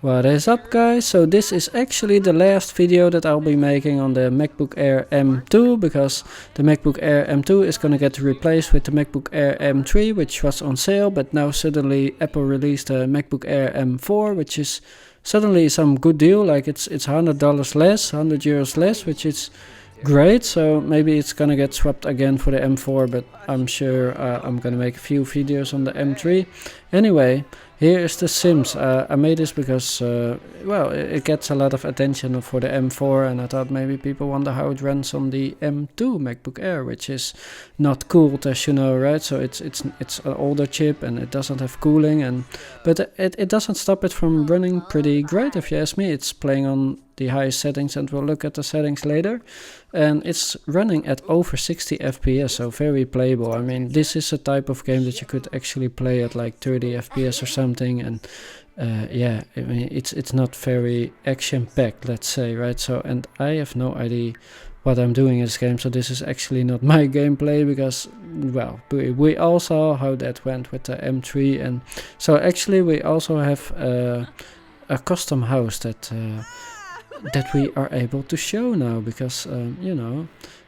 What is up guys? So this is actually the last video that I'll be making on the MacBook Air M2, because the MacBook Air M2 is gonna get replaced with the MacBook Air M3, which was on sale, but now suddenly Apple released the MacBook Air M4, which is suddenly some good deal. Like it's $100 less, €100 less, which is great. So maybe it's gonna get swapped again for the M4, but I'm sure I'm gonna make a few videos on the M3. Anyway, here is the Sims. I made this because, well, it gets a lot of attention for the M4, and I thought maybe people wonder how it runs on the M2 MacBook Air, which is not cooled, as you know, right? So it's an older chip and it doesn't have cooling, but it doesn't stop it from running pretty great, if you ask me. It's playing on the highest settings, and we'll look at the settings later, and it's running at over 60 FPS, so very playable. I mean, this is a type of game that you could actually play at like 30 FPS or something, and yeah, I mean, it's not very action-packed, let's say, right? So, and I have no idea what I'm doing in this game, so this is actually not my gameplay, because, well, we all saw how that went with the M3, and so actually we also have a custom house that we are able to show now, because you know,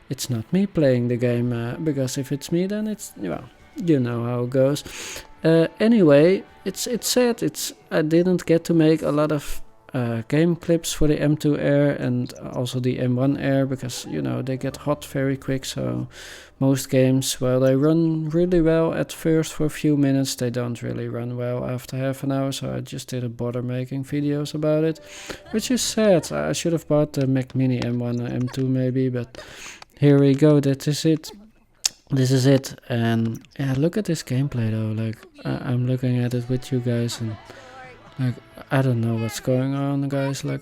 it's not me playing the game, because if it's me, then it's, well, you know how it goes. Anyway, it's sad I didn't get to make a lot of game clips for the M2 Air and also the M1 Air, because, you know, they get hot very quick. So most games, well, they run really well at first for a few minutes, they don't really run well after half an hour, so I just didn't bother making videos about it, which is sad. I should have bought the Mac Mini M1 or M2 maybe, but here we go, that is it. This is it. And yeah, look at this gameplay though. Like, I'm looking at it with you guys, and like, I don't know what's going on, guys. Like,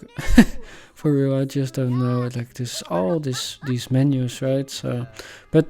for real, I just don't know. Like, this all these menus, right? So, but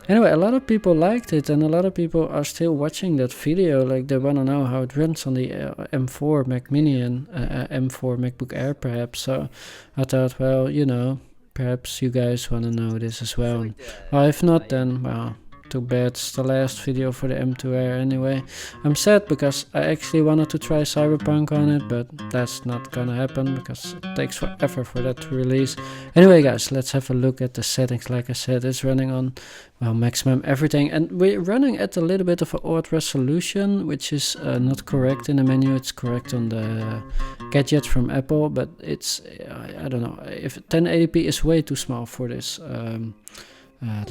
anyway, a lot of people liked it, and a lot of people are still watching that video. Like, they want to know how it runs on the M4 Mac Mini and M4 MacBook Air, perhaps. So I thought, well, you know, perhaps you guys want to know this as well. Well, if not, then, well, too bad. It's the last video for the M2 Air anyway. I'm sad because I actually wanted to try Cyberpunk on it, but that's not gonna happen because it takes forever for that to release. Anyway guys, let's have a look at the settings. Like I said, it's running on, well, maximum everything, and we're running at a little bit of an odd resolution, which is not correct in the menu. It's correct on the gadget from Apple, but it's, I don't know, if 1080p is way too small for this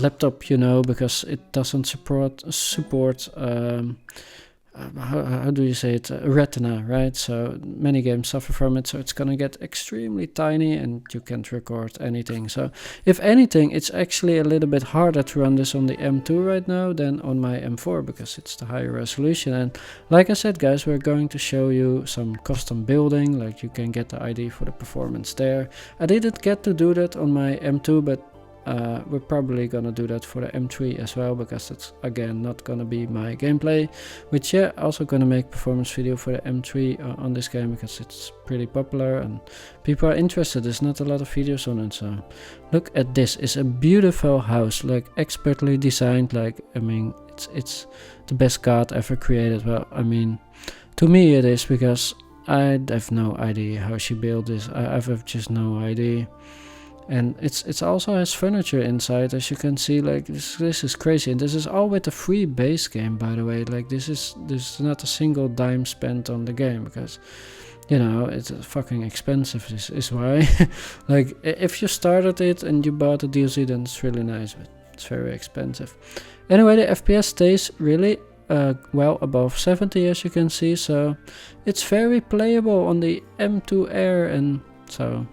laptop, you know, because it doesn't support how do you say it, retina, right? So many games suffer from it, so it's gonna get extremely tiny and you can't record anything. So if anything, it's actually a little bit harder to run this on the M2 right now than on my M4, because it's the higher resolution. And like I said guys, we're going to show you some custom building, like you can get the ID for the performance there. I didn't get to do that on my M2, but we're probably gonna do that for the M3 as well, because it's again not gonna be my gameplay, which, yeah, also gonna make performance video for the M3 on this game, because it's pretty popular and people are interested. There's not a lot of videos on it. So look at this. It's a beautiful house, like expertly designed. Like, I mean, it's the best God ever created. Well, I mean, to me it is, because I have no idea how she built this. I have just no idea. And it's also has furniture inside, as you can see. Like, this is crazy, and this is all with the free base game, by the way. Like, this is not a single dime spent on the game, because, you know, it's fucking expensive. This is why. Like, if you started it and you bought the DLC, then it's really nice, but it's very expensive. Anyway, the FPS stays really well above 70, as you can see, so it's very playable on the M2 Air. And so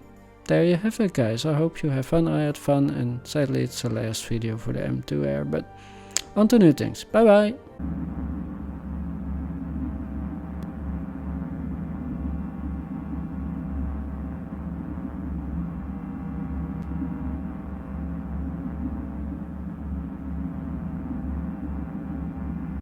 there you have it guys. I hope you have fun. I had fun, and sadly it's the last video for the M2 Air, but on to new things. Bye bye.